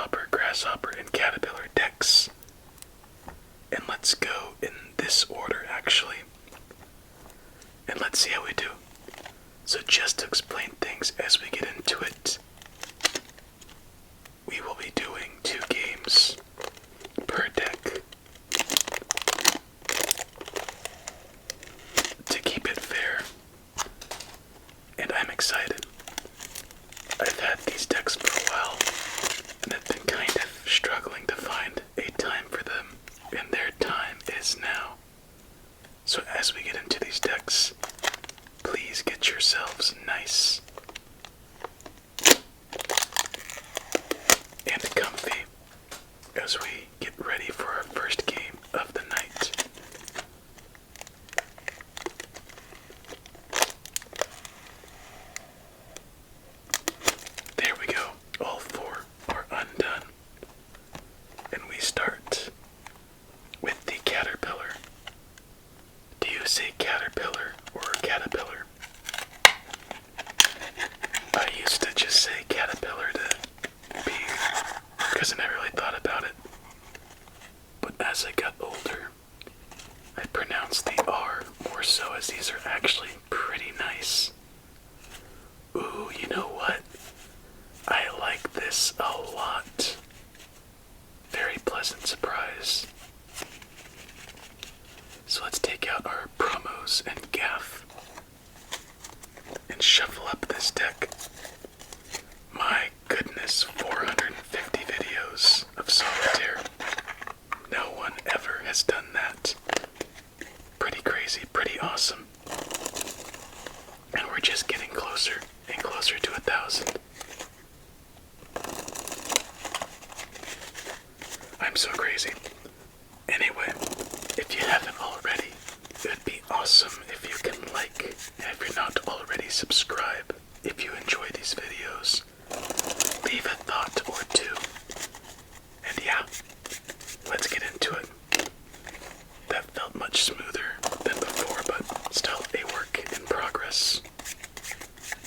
Grasshopper, Grasshopper, and Caterpillar decks. And let's go in this order, actually. And let's see how we do. So just to explain things as we get into it, we will be doing 2 games per deck to keep it fair. And I'm excited. I've had these decks for a while, and I've been kind of struggling to find a time for them, and their time is now. So as we get into these decks, please get yourselves nice and comfy as we get ready for our first game of the night. There we go. All 4 are undone. And we start with the Caterpillar. Do you say Caterpillar or Caterpillar? I used to just say Caterpillar to be, because I never really thought about it. But as I got older, I pronounced the R more so, as these are actually pretty nice. Ooh, you know what? I like this a lot. Very pleasant surprise. So let's take out our promos and gaff and shuffle up this deck. My goodness, 450 videos of Solitaire. No one ever has done that. Pretty crazy, pretty awesome. And we're just getting closer and closer to 1,000. I'm so crazy. Anyway, if you haven't already, it would be awesome if you can like, and if you're not already, subscribe. If you enjoy these videos, leave a thought or 2. And yeah, let's get into it. That felt much smoother than before, but still a work in progress.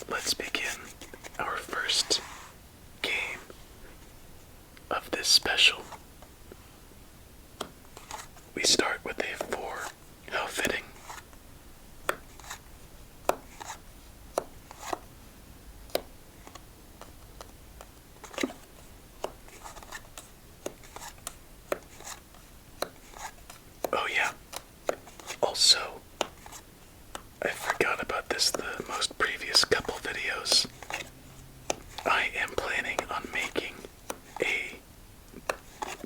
Let's begin our first game of this special. We start with a 4. How fitting. Oh yeah. Also, I forgot about this the most previous couple videos. I am planning on making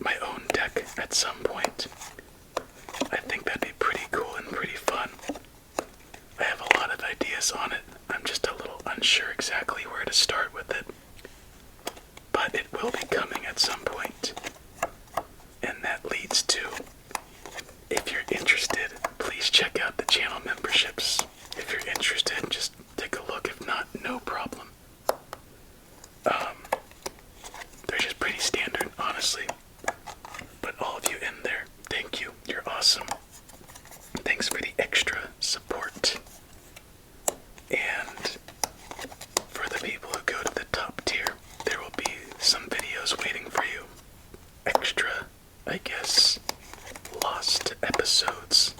my own deck at some point. I think that'd be pretty cool and pretty fun. I have a lot of ideas on it. I'm just a little unsure exactly where to start with it. But it will be coming at some point. And that leads to, if you're interested, please check out the channel memberships. If you're interested, just take a look. If not, no problem. They're just pretty standard, honestly. But all of you in there, thank you. You're awesome. Thanks for the extra support. And for the people who go to the top tier, there will be some videos waiting for you. Extra, I guess, lost episodes.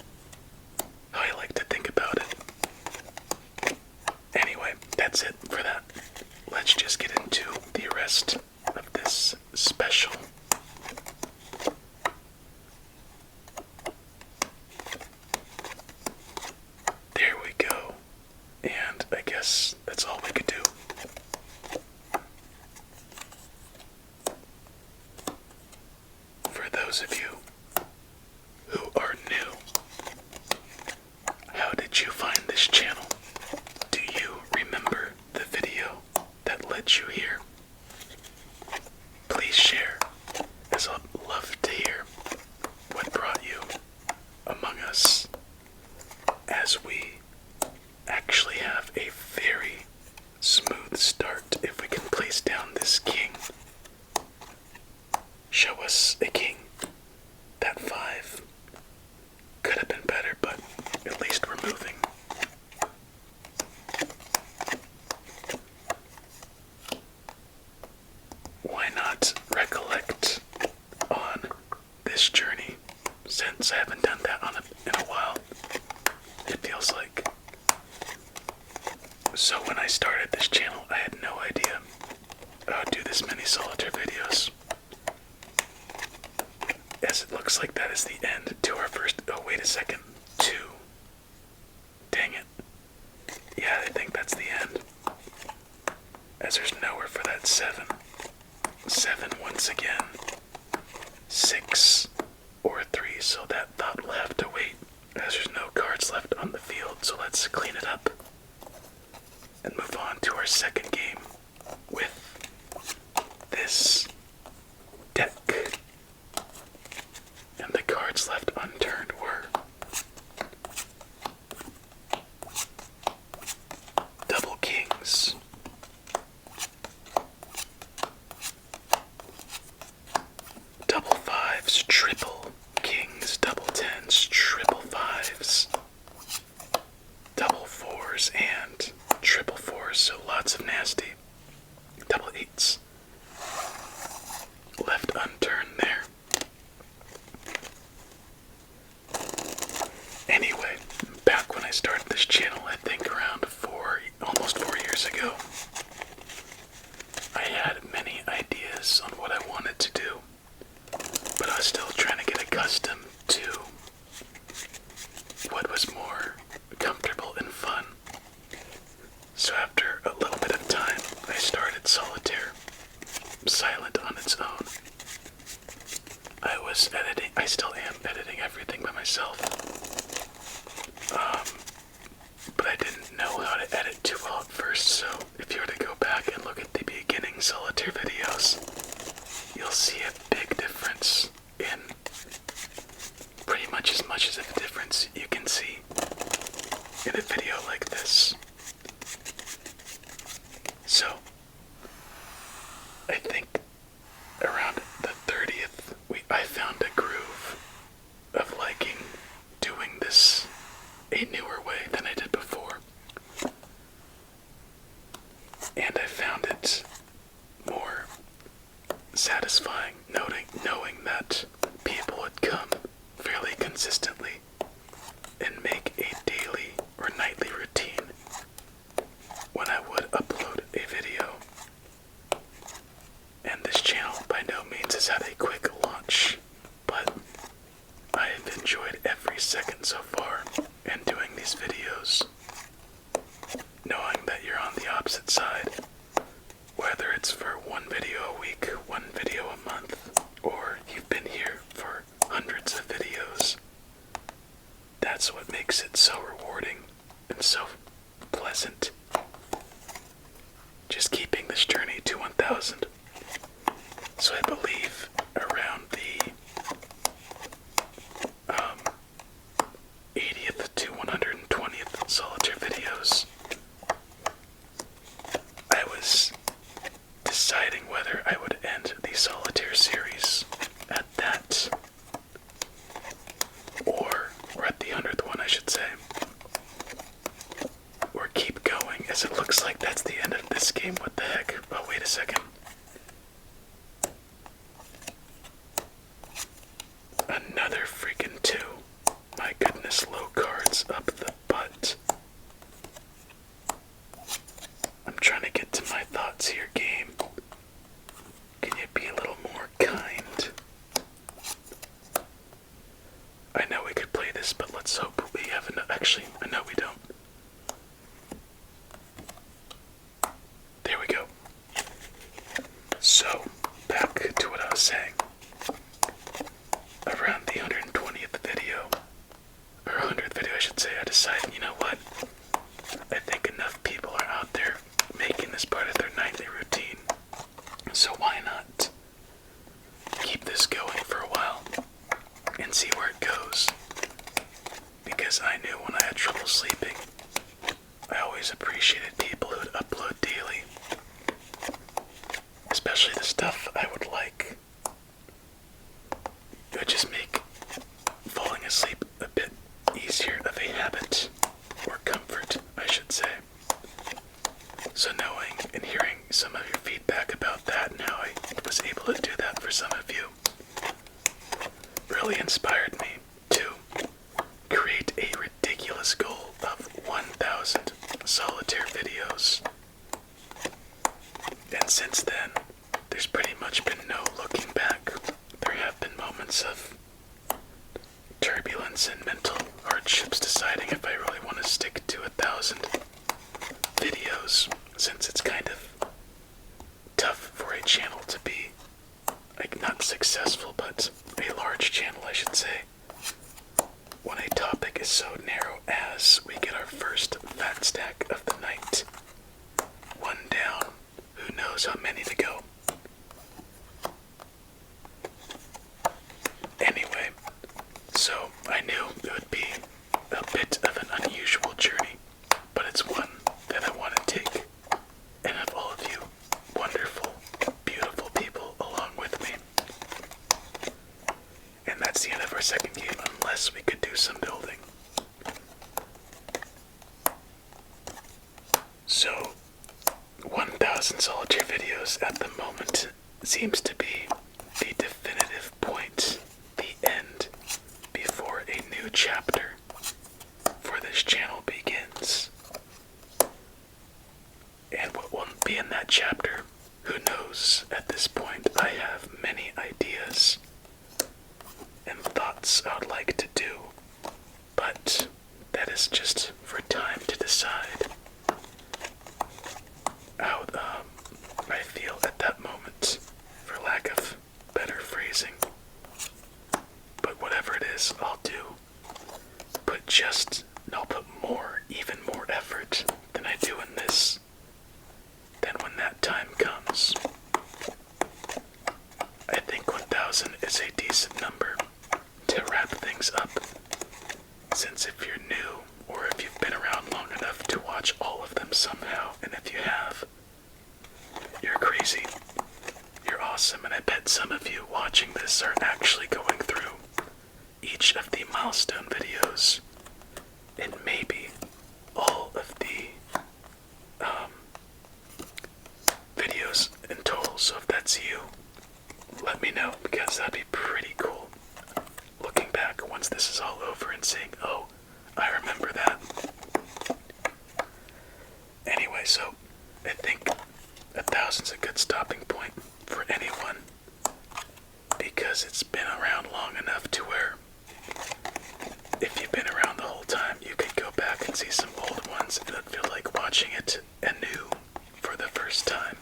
How I like to think about it. Anyway, that's it for that. Let's just get into the rest of this special. There we go. And I guess that's all we could do. For those of you who are new, how did you find this channel? Do you remember the video that led you here? Please share, as I'd love to hear what brought you among us, as we actually have a very smooth start. If we can place down this king, show us a king. That 5 could have been better, but at least we're moving. Why not recollect as it looks like that is the end to our first. Oh, wait a second. 2. Dang it. Yeah, I think that's the end. As there's nowhere for that 7. 7 once again. 6 or 3, so that thought will have to wait, as there's no cards left on the field. So let's clean it up and move on to our second game with this deck. And the cards left unturned were double kings, double fives, triple kings, double tens, triple fives, double fours, and triple fours, so lots of nasty. Double eights left unturned there. Anyway, back when I started this channel, I think around almost 4 years ago, I had many ideas on what I wanted to do, but I was still trying to get accustomed to what was more comfortable and fun. So after a little bit of time, I started Solitaire, silent on its own. I still am editing everything by myself. But I didn't know how to edit too well at first, so if you were to go back and look at the beginning Solitaire videos, you'll see a big difference in pretty much as of a difference you can see in a video like this. So, I think around the 30th, I found a groove of liking doing this a newer way than I did before. And I found it more satisfying knowing that people would come fairly consistently and make a daily or nightly routine when I would upload a video. And this channel by no means has had a quick launch, but I have enjoyed every second so far in doing these videos, knowing that you're on the opposite side, whether it's for one video a week, one video a month, or you've been here for hundreds of videos. That's what makes it so rewarding and so pleasant. Just keeping this journey to 1,000. So I believe around the 80th to 120th Solitaire videos, I was deciding whether I would end the Solitaire series at that, or at the 100th one, I should say, or keep going, as it looks like that's the end of this game. What the heck? Oh, wait a second. Another freaking 2. My goodness, low cards up the butt. I'm trying to get to my thoughts here, game. Can you be a little more kind? I know we could play this, but let's hope we have enough. Actually, I know we don't. There we go. So, back to what I was saying. Around the 120th video, or 100th video I should say, I decided, you know what? I think enough people are out there making this part of their nightly routine. So why not keep this going for a while and see where it goes? Because I knew when I had trouble sleeping, I always appreciated people who'd upload daily. Especially the stuff I would like. It would just make falling asleep a bit easier of a habit, or comfort, I should say. So knowing and hearing some of your feedback about that and how I was able to do that for some of you really inspired me to create a ridiculous goal of 1,000 Solitaire videos. And since then, there's pretty much been no looking back. There have been moments of successful, but a large channel, I should say, when a topic is so narrow as we get our first fat stack of the night. One down, who knows how many to go. Anyway, so I knew it would be a bit of an unusual journey, but it's one that I want to take, and have all of you wonderful, beautiful people along with me. And that's the end of our second game, unless we could do some building. So, 1,000 solitaire videos at the moment seems to be the definitive point, the end, before a new chapter for this channel begins. And what will be in that chapter, who knows at this point. I have many ideas and thoughts I would like to do, but that is just for time to decide how I feel at that moment, for lack of better phrasing. But whatever it is, I'll do. I'll put more, even more effort than I do in this. Then when that time comes, I think 1,000 is a decent number to wrap things up. Since if you're new, or if you've been around long enough to watch all of them somehow, and if you have, you're crazy. You're awesome, and I bet some of you watching this are actually going through each of the milestone videos, and maybe all of the videos in total. So if that's you, let me know, because that'd be pretty cool. Looking back once this is all over and saying, oh, I remember that. Anyway, so I think 1,000's a good stopping point for anyone, because it's been around long enough to where if you've been around the whole time, you could go back and see some old ones and it'd feel like watching it anew for the first time.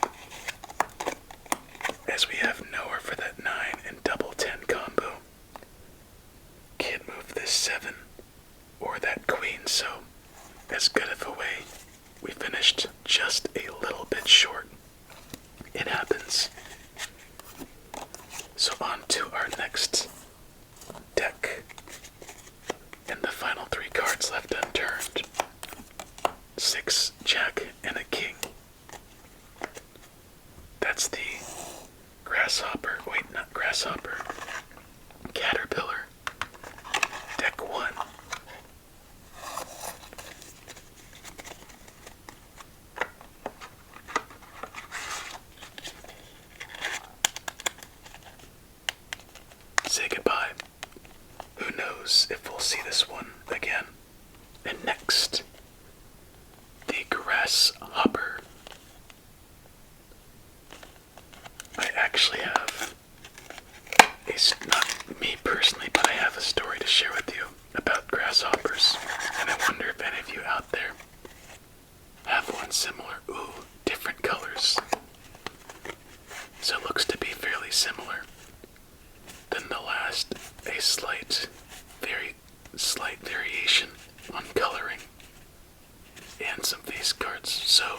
As we have nowhere for that 9 and double 10 combo. Can't move this 7 or that queen, so as good of a way, we finished just a little bit short. It happens. So on to our next deck. And the final 3 cards left unturned. 6, Jack, and a King. That's the Grasshopper, wait, not Grasshopper, Caterpillar, deck 1. Say goodbye. Who knows if we'll see this one again. And next, the Grasshopper. I actually have not me personally, but I have a story to share with you about grasshoppers, and I wonder if any of you out there have one similar. Ooh, different colors. So it looks to be fairly similar. Then the last, a very slight variation on coloring and some face cards. So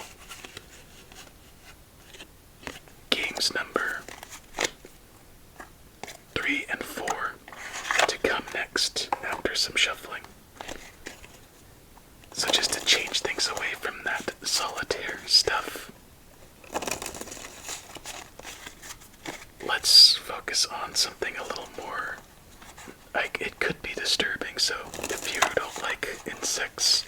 games number 3 and 4 to come next after some shuffling. So just to change things away from that solitaire stuff, let's focus on something a little more, like, it could be disturbing, so if you don't like insects,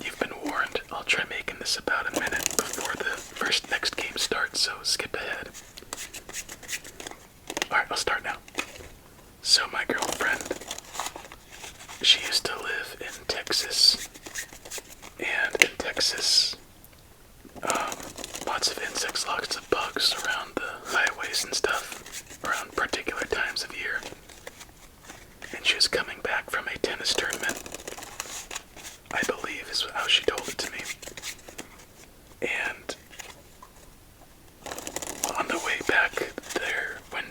you've been warned. I'll try making this about a minute before the next game starts, so skip ahead. Alright, I'll start now. So my girlfriend, she used to live in Texas, and in Texas, lots of insects, lots of bugs around the highways and stuff, around particular times of year. And she was coming back from a tennis tournament, I believe is how she told it to me. And on the way back there, when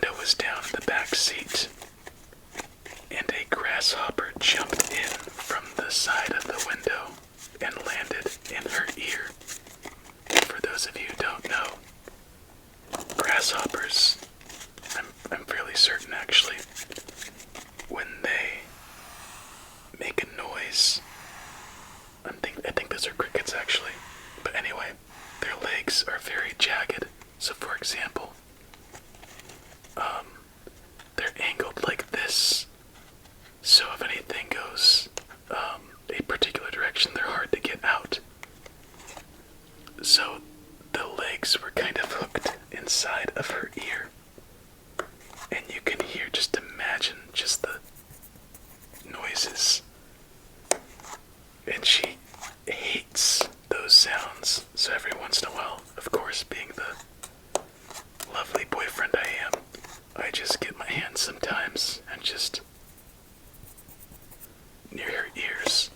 just get my hands sometimes and just near her ears.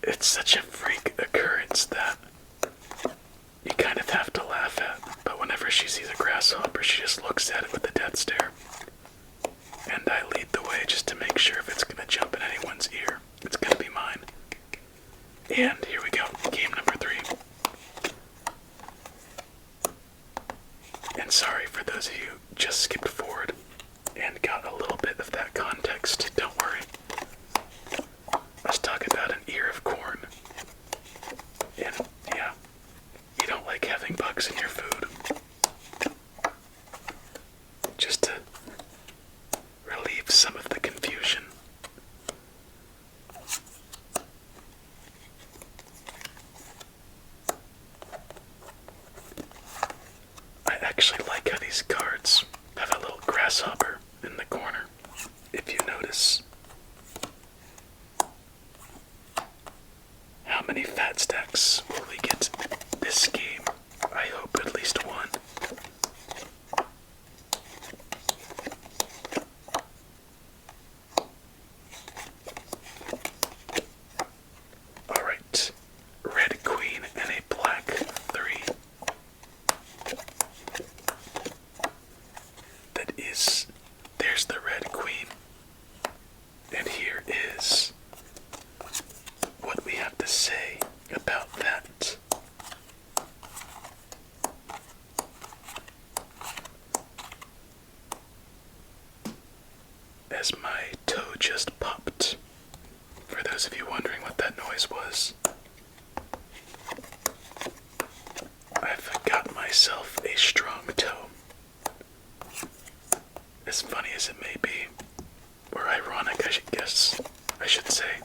It's such a freak occurrence that you kind of have to laugh at, but whenever she sees a grasshopper, she just looks at it with a death stare. And I lead the way just to make sure if it's gonna jump in anyone's ear, it's gonna be mine. And here we go, game number 3. And sorry for those of you who just skipped forward and got a little bit of that context, don't worry. Let's talk about an ear of corn. And yeah, you don't like having bugs in your food. Just to relieve some of the confusion. I actually like how these cards have a little grasshopper in the corner, if you notice. How many fat stacks will we get this game? I hope at least one. Alright, red queen and a black 3. That is, there's the red queen. And here is what we have to say about that. As my toe just popped. For those of you wondering what that noise was, I've got myself a strong toe. As funny as it may be, or ironic I should say,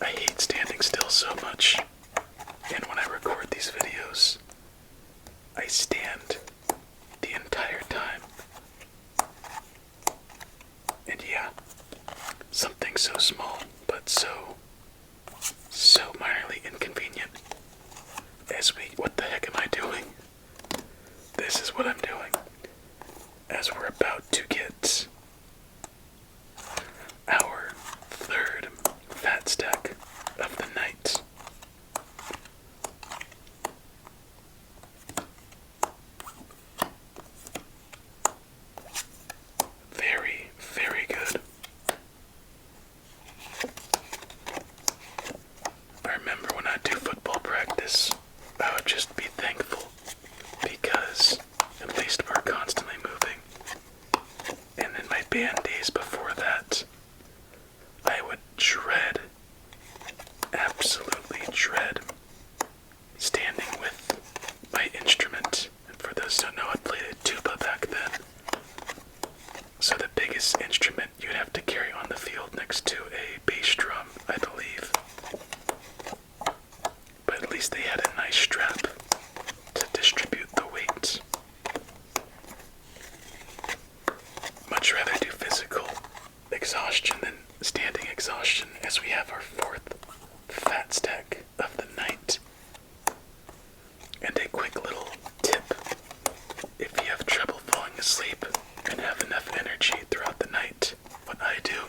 I hate standing still so much, and when I record these videos, I stand the entire time. And yeah, something so small, but so minorly inconvenient as what the heck am I doing? This is what I'm doing. As we're about to get our 3rd fat stack of the night. Very, very good. I remember when I do football practice, I would just be thankful because at least we're constantly moving. And in my band days before that, I would dread, absolutely dread, standing with my instrument. And for those who don't know, I played a tuba back then. So the biggest instrument you'd have to carry on the field next to a bass drum, I believe. But at least they had a nice strap to distribute the weight. Much rather do physical exhaustion than standing exhaustion, as we have our 4th fat stack of the night. And a quick little tip: if you have trouble falling asleep and have enough energy throughout the night, what I do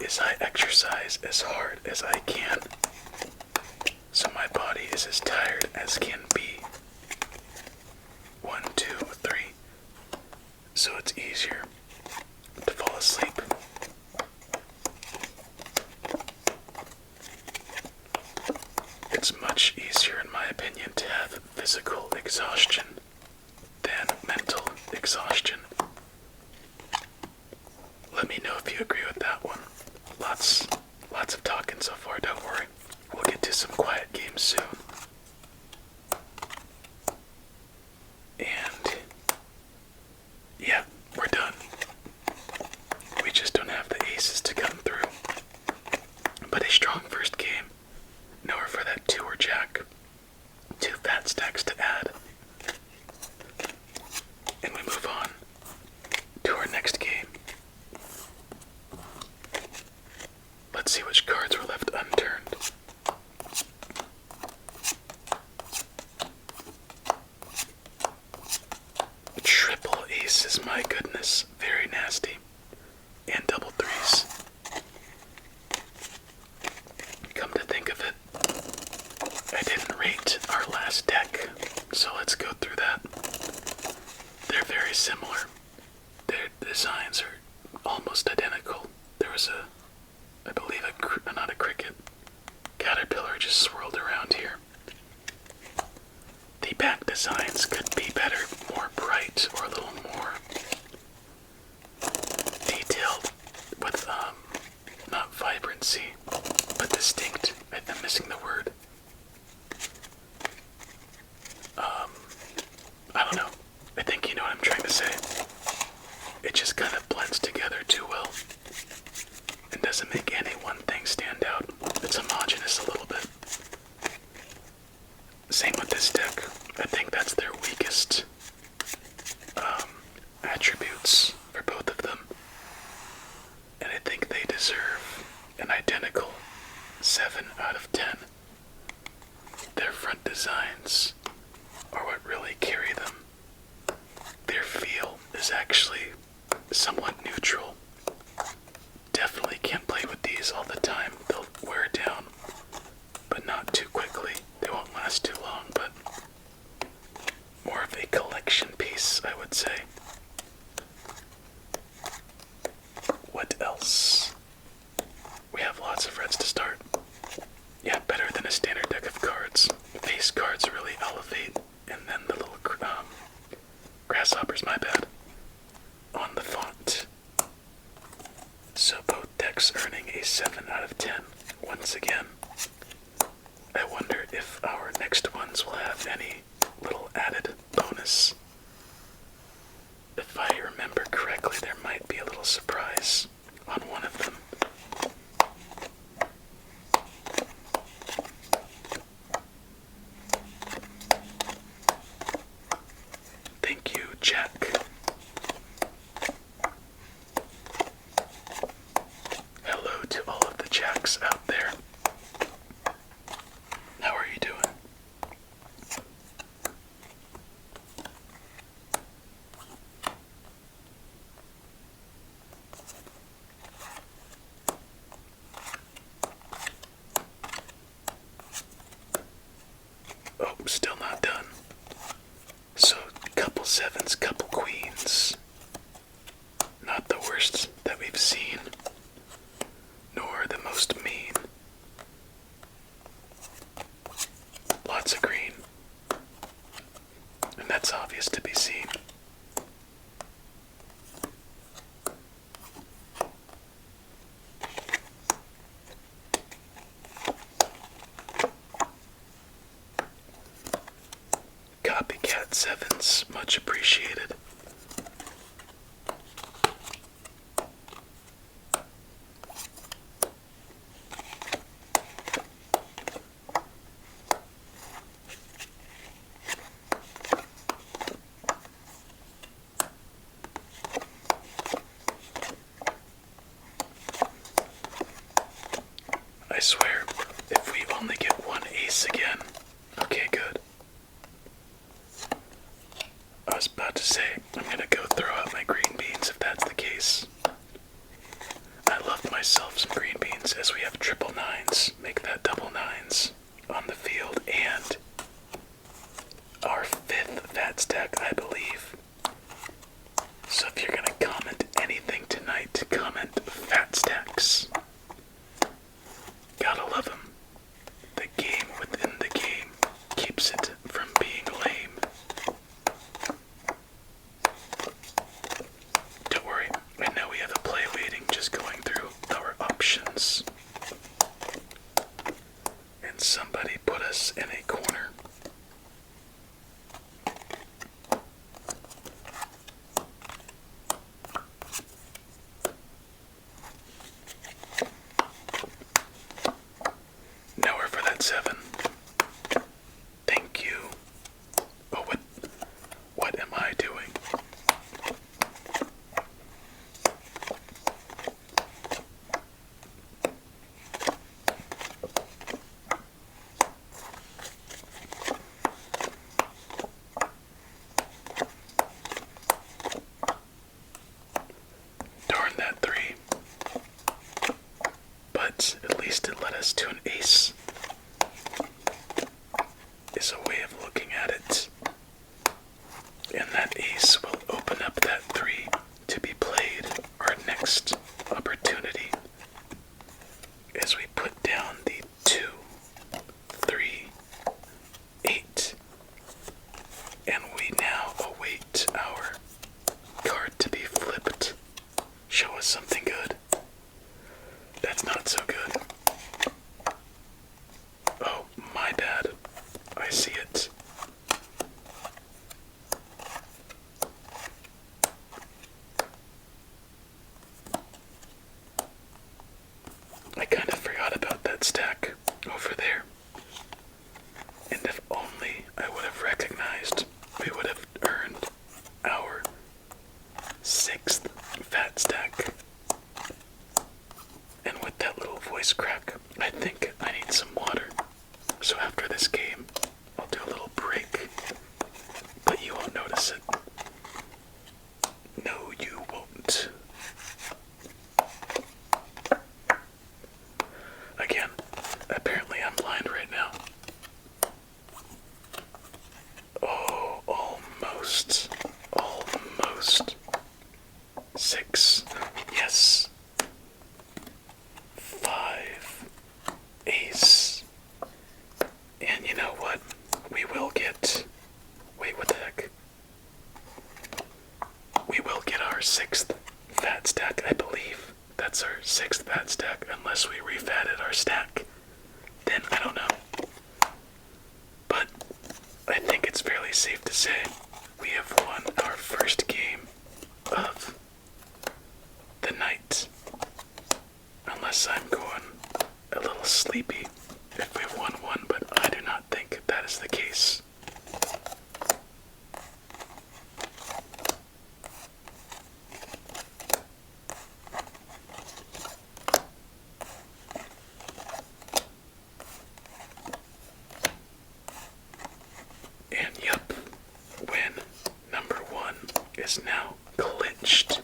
is I exercise as hard as I can, so my body is as tired as can be. 1, 2, 3. So it's easier to fall asleep. It's much easier, in my opinion, to have physical exhaustion than mental exhaustion. Let me know if you agree with that one. Lots of talking so far, don't worry. We'll get to some quiet games soon. And yeah, we're done. We just don't have the aces to come through. But a strong first game. Nowhere for that 2 or jack. 2 fat stacks to add. And we move on to our next game. Let's see which cards were left unturned. This is, my goodness, very nasty. And double threes. Come to think of it, I didn't rate our last deck, so let's go through that. They're very similar. Their designs are almost identical. There was I believe not a cricket, caterpillar just swirled around here. The back designs could be better, more bright, or a little more detailed with, not vibrancy, but distinct. I'm missing the word. I don't know. I think you know what I'm trying to say. It just kind of blends together too well and doesn't make any one thing stand out. It's homogeneous a little bit. Same with this deck. I think that's their weakest attributes for both of them. And I think they deserve an identical 7 out of 10. Their front designs are what really carry them. Their feel is actually somewhat neutral. Definitely can't play with these all the time. They'll wear down, but not too quickly. They won't last too long, but more of a collection piece, I would say. What else? We have lots of reds to start. Yeah, better than a standard deck of cards. Face cards really elevate, and then the little grasshoppers, my bad, on the font. So both decks earning a 7 out of 10 once again. I wonder if our next ones will have any little added bonus. If I remember correctly, there might be a little surprise on one of them. Thank you, Jack. Hello to all of the Jacks out there. How are you doing? Oh, still not done. So, couple sevens, couple queens. Not the worst that we've seen, nor the most mean. Lots of green, and that's obvious to be seen. Copycat sevens, much appreciated. I swear, if we only get one ace again. Okay, good. I was about to say, I'm gonna go throw out my green beans if that's the case. I love myself some green beans as we have triple nines. Make that double nines on the field, and our 5th fat stack, I believe. So if you're gonna comment anything tonight, comment fat stacks. Gotta love them. The game within the game keeps it from being lame. something good. That's not so good. Oh, my bad. I see it. I kind of forgot about that stack over there. And if only I would have recognized, we would have earned our 6th fat stack. And with that little voice crack, I think I need some water. So after this game, I'll do a little break. But you won't notice it. No, you won't. Again, apparently I'm blind right now. Oh, almost. Almost. 6. Yes. 5. Ace. And you know what? We will get... Wait, what the heck? We will get our 6th fat stack, I believe. That's our 6th fat stack, unless we refatted our stack. Then I don't know. But I think it's fairly safe to say we have won our first game of the night. Unless I'm going a little sleepy if we've won one, but I do not think that is the case. And yup, win number 1 is now clinched.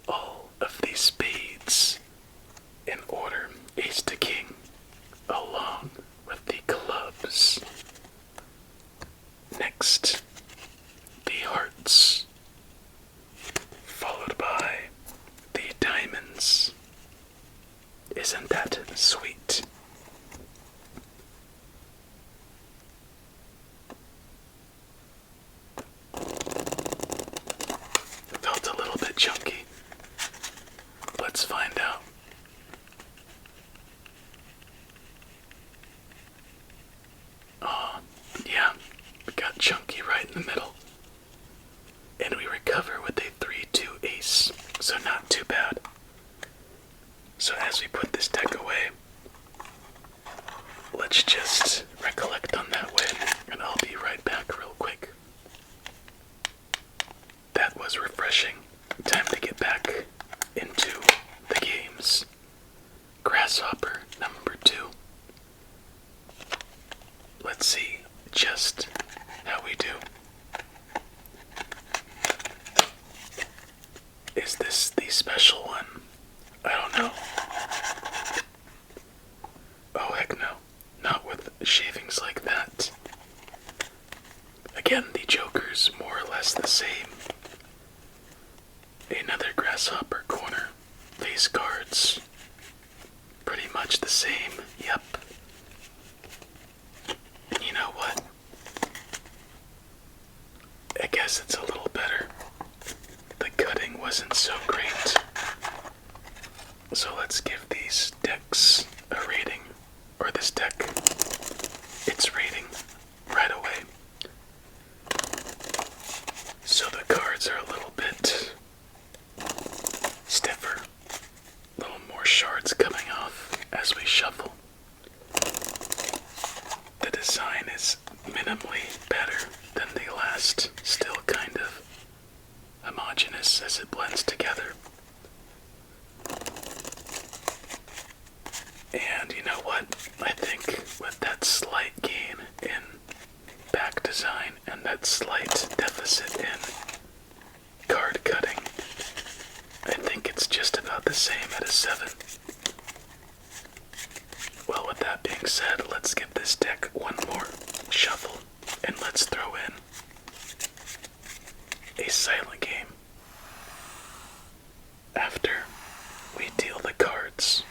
All of these spades in order, ace to king, along with the clubs. Next, the hearts, followed by the diamonds. Isn't that sweet? Felt a little bit chunky. Let's find out. Oh, yeah, we got chunky right in the middle. And we recover with a 3-2 ace, so not too bad. So as we put this deck away, let's just recollect on that win, and I'll be right back real quick. That was refreshing. Time to get back into the games. Grasshopper number 2. Let's see just how we do. Is this the special one? I don't know. Oh heck no. Not with shavings like that. Again, the Joker's more or less the same. Another Grasshopper corner. Face cards. Pretty much the same. Yep. And you know what? I guess it's a little better. The cutting wasn't so great. So let's give these decks a rating. Or this deck its rating right away. So the cards are a little bit stiffer. A little more shards coming off as we shuffle. The design is minimally better than the last. Still kind of homogeneous as it blends together. And you know what? I think with that slight gain in back design and that slight deficit in card cutting, I think it's just about the same at a 7. Well, with that being said, let's give this deck one more shuffle, and let's throw in a silent game after we deal the cards.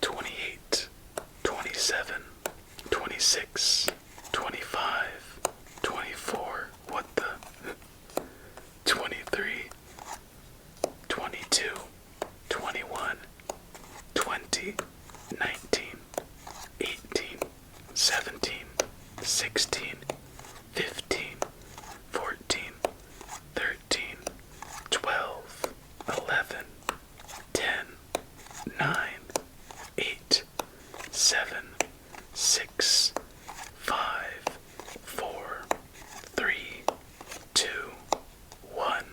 $28, $27, $26, $25, $24, what the? $23, $22, $21, $20, $19, $18, $17, $16, $15, $14, $13, $12, $11, $10, $9, $8, $7, $6, $5, $4, $3, $2, $1.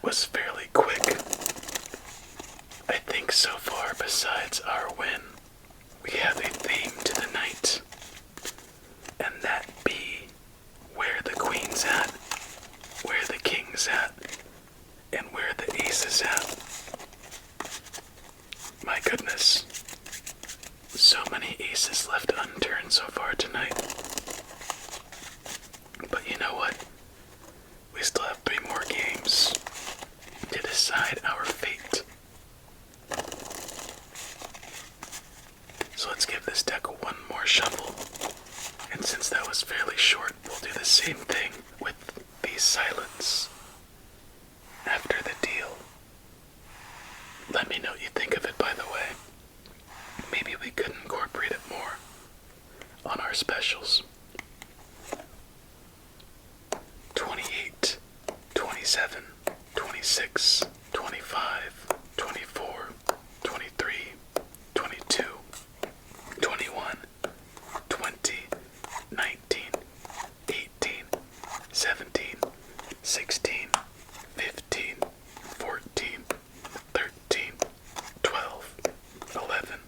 Was fairly quick. I think so far, besides our win, we have a theme to the night, and that be where the queen's at, where the king's at, and where the ace is at. My goodness, so many aces left unturned so far tonight. But you know what? We still have 3 more games to decide our fate. So let's give this deck one more shuffle. And since that was fairly short, we'll do the same thing with the silence after the deal. Let me know what you think of it, by the way. Maybe we could incorporate it more on our specials. 28, 27, 26, 25, 24, 23, 22, 21, 20, 19, 18, 17, 16, 15, 14, 13, 12, 11,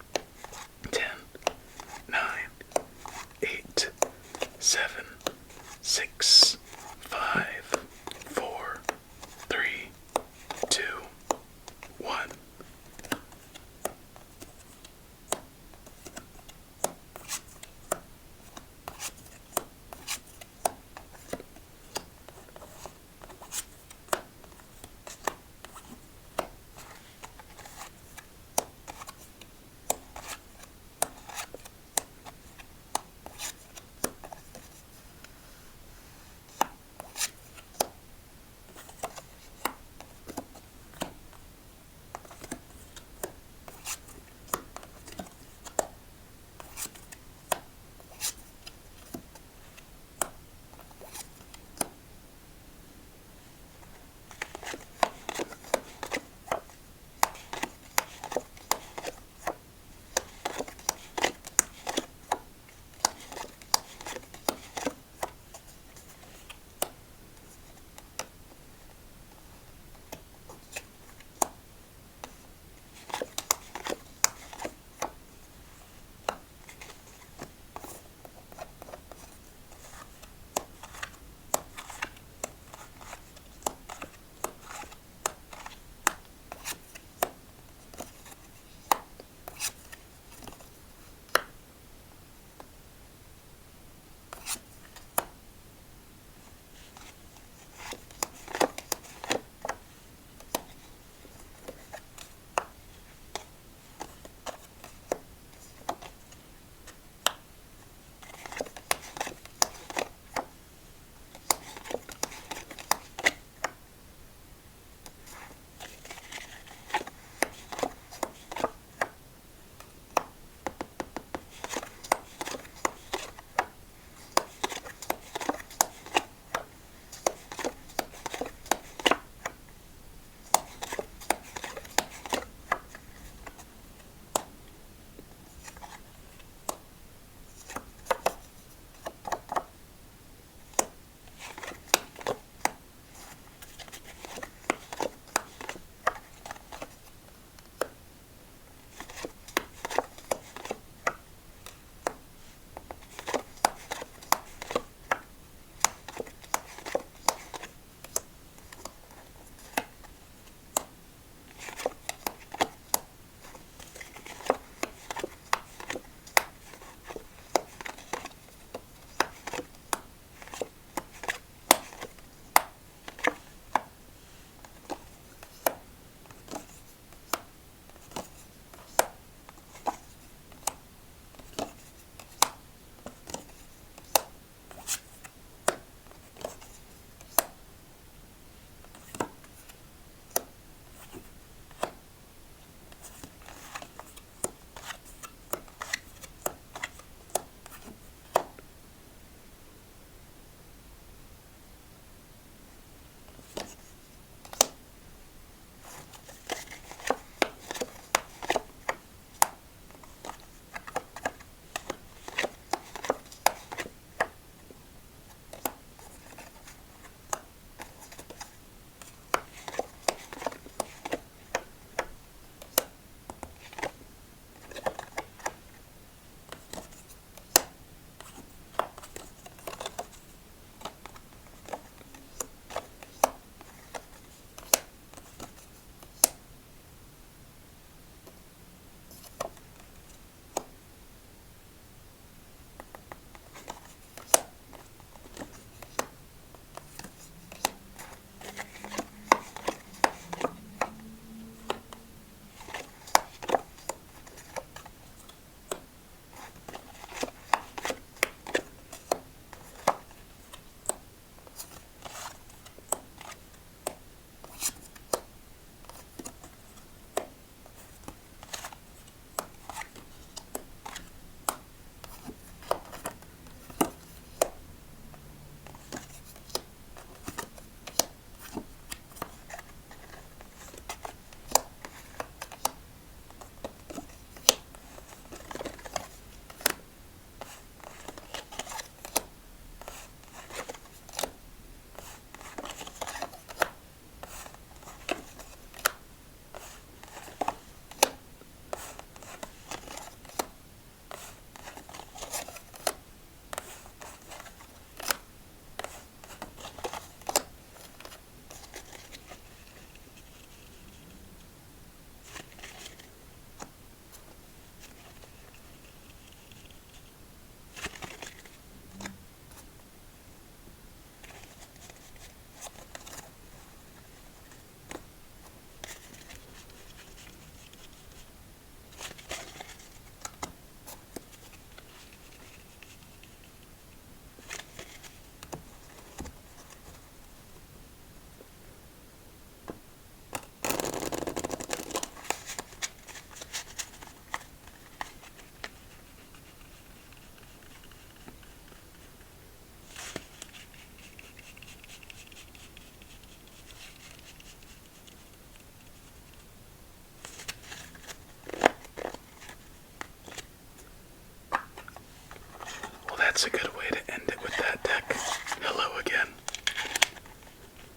that's a good way to end it with that deck. Hello again.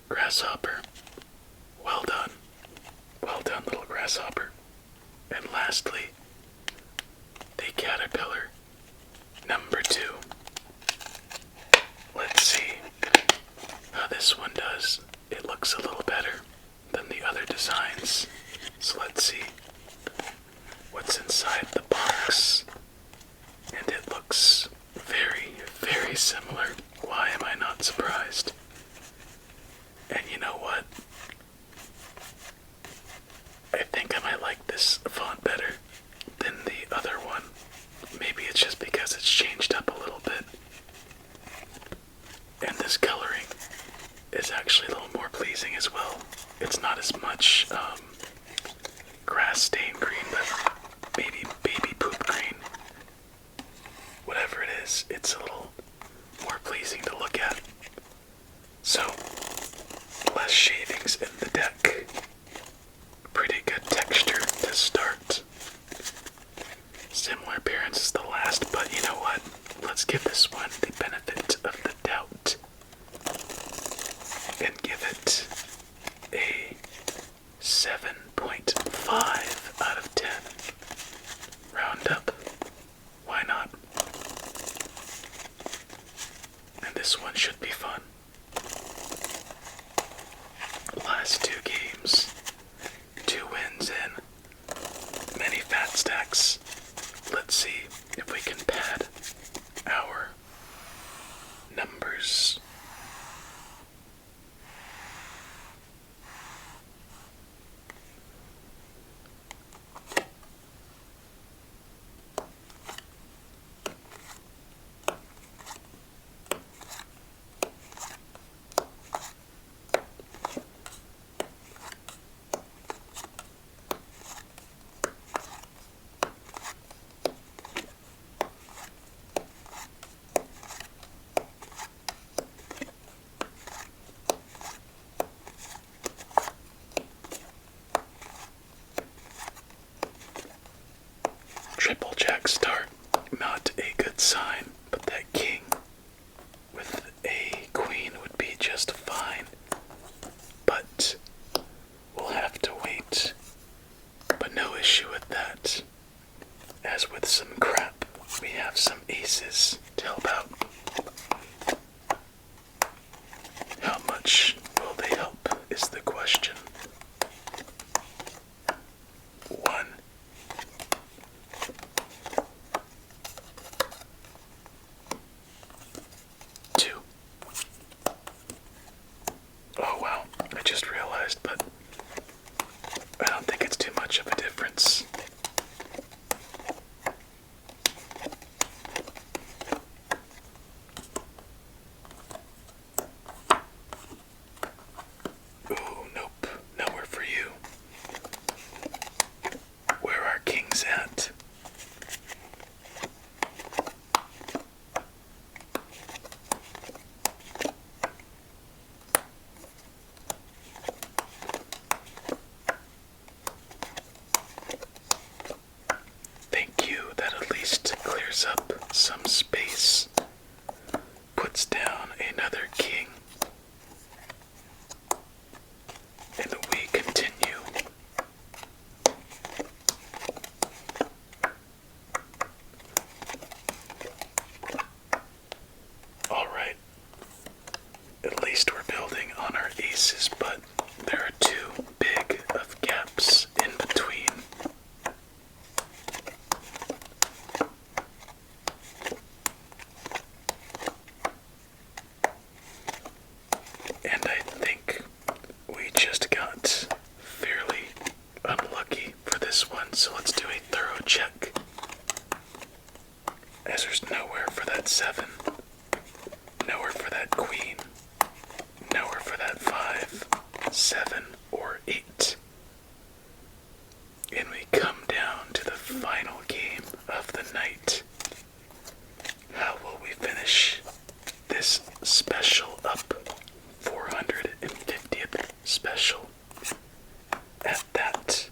Grasshopper. Well done. Well done, little grasshopper. And lastly, the caterpillar. Number 2. Let's see how this one does. It looks a little better than the other designs. So let's see what's inside the box. And it looks very, very similar. Why am I not surprised? And you know what? I think I might like this font better than the other one. Maybe it's just because it's changed up a little bit. And this coloring is actually a little more pleasing as well. It's not as much grass stain green, but maybe baby poop green. Whatever it is, it's a little more pleasing to look at. So, less shavings in the deck. Pretty good texture to start. Similar appearance as the last, but you know what? Let's give this one the benefit of the doubt and give it a 7.5 out of 10. Round up. Why not? And this one should be fun. Last 2 games. 2 wins in. Many fat stacks. Let's see if we can pad our numbers. Triple jack start, not a good sign, but that king with a queen would be just fine. But we'll have to wait. But no issue with that. As with some crap, we have some aces to help out. How much will they help is the question. 1. 2. Oh wow, I just realized, but I don't think it's too much of a difference. Ooh, nope, nowhere for you. Where are kings at? Thank you, that at least clears up some space. Puts down another king. And we continue. Alright. At least we're building on our aces, but there are 2 big of gaps in between. And I think we just got fairly unlucky for this one, so let's do a thorough check. As there's nowhere for that 7, nowhere for that queen, nowhere for that 5, 7, or 8. And we come down to the final game of the night. How will we finish this special up? 450th special at that.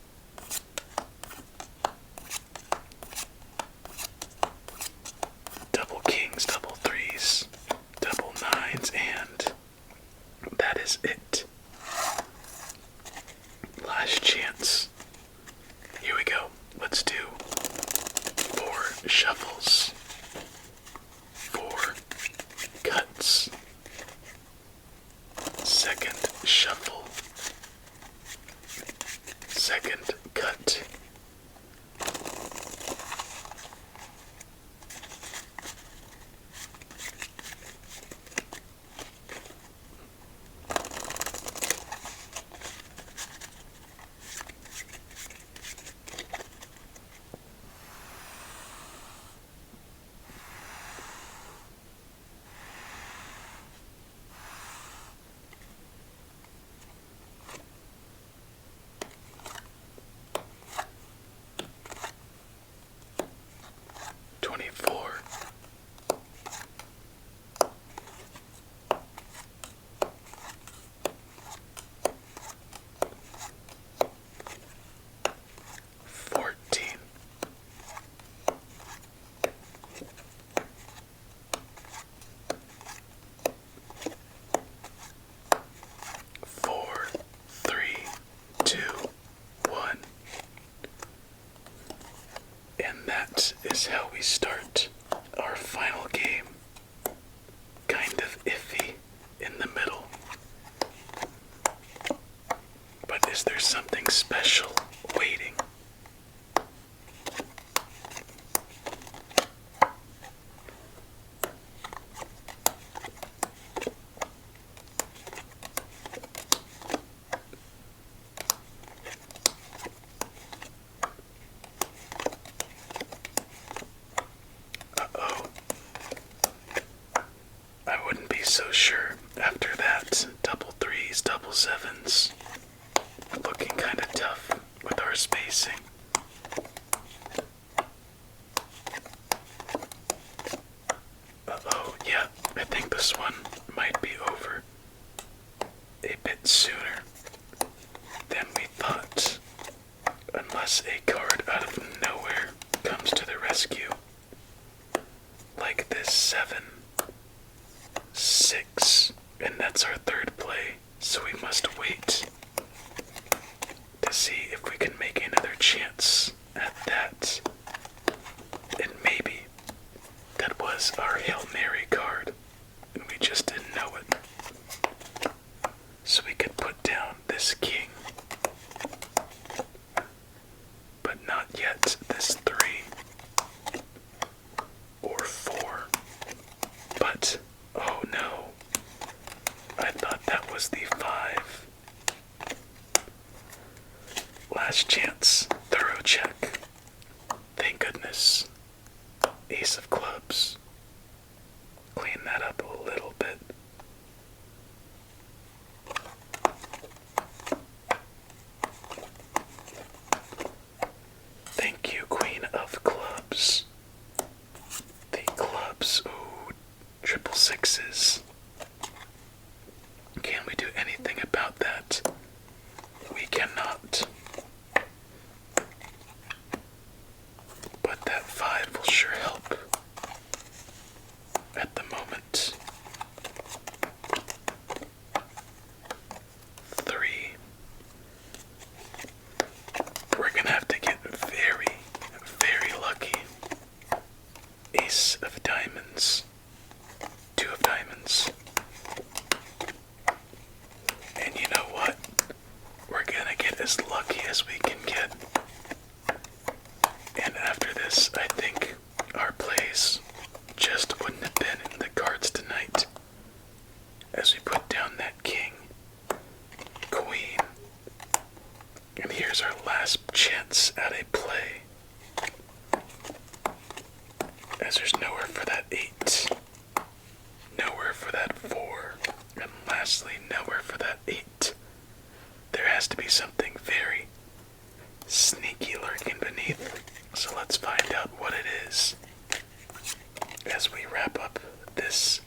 Double kings, double threes. cut. Is how we start our final game. Kind of iffy in the middle. But is there something special waiting? So sure after that. Double threes, double sevens. Looking kind of tough with our spacing. Uh-oh, yeah, I think this one might be over a bit sooner than we thought. Unless a card out of nowhere comes to the rescue. Like this 7. 6, and that's our third play, so we must wait to see if we can make another chance at that. And maybe that was our Hail Mary card, and we just didn't know it. So we could put down this king, but not yet this 3 or 4, but oh no, I thought that was the 5. Last chance, thorough check. Thank goodness. Ace of clubs. Clean that up a little bit. Thank you, Queen of clubs. The clubs, ooh. Triple sixes. Can we do anything about that? We cannot. But that 5 will sure help at the moment. 3. We're gonna have to get very, very lucky. Ace of diamonds. 2 of diamonds. And you know what? We're gonna get as lucky as we can get. And after this, I think our plays just wouldn't have been in the cards tonight. As we put down that king, queen. And here's our last chance at a play. As there's nowhere for that 8. Nowhere for that 4, and lastly, nowhere for that 8. There has to be something very sneaky lurking beneath, so let's find out what it is as we wrap up this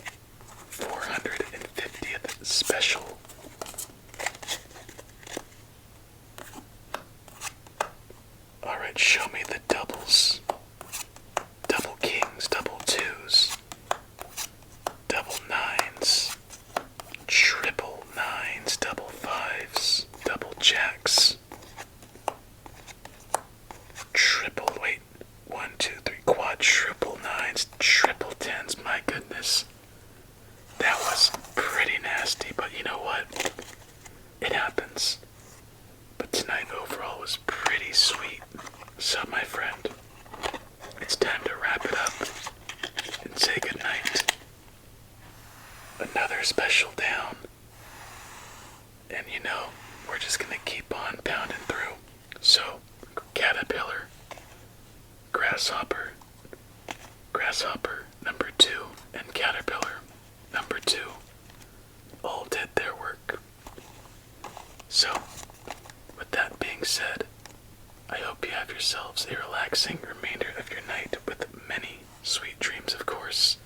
450th special. Alright, show me the doubles. Double kings, double twos. Double 9s, triple 9s, double 5s, double jacks, triple, wait, 1, 2, 3, quadruple 9s, triple 10s, my goodness. That was pretty nasty, but you know what? It happens. But tonight overall was pretty So, my friend, it's time to wrap it up and say goodnight. Another special down. And you know, we're just gonna keep on pounding through. So, caterpillar, grasshopper, grasshopper number 2, and caterpillar number 2 all did their work. So, with that being said, I hope you have yourselves a relaxing remainder of your night with many sweet dreams, of course.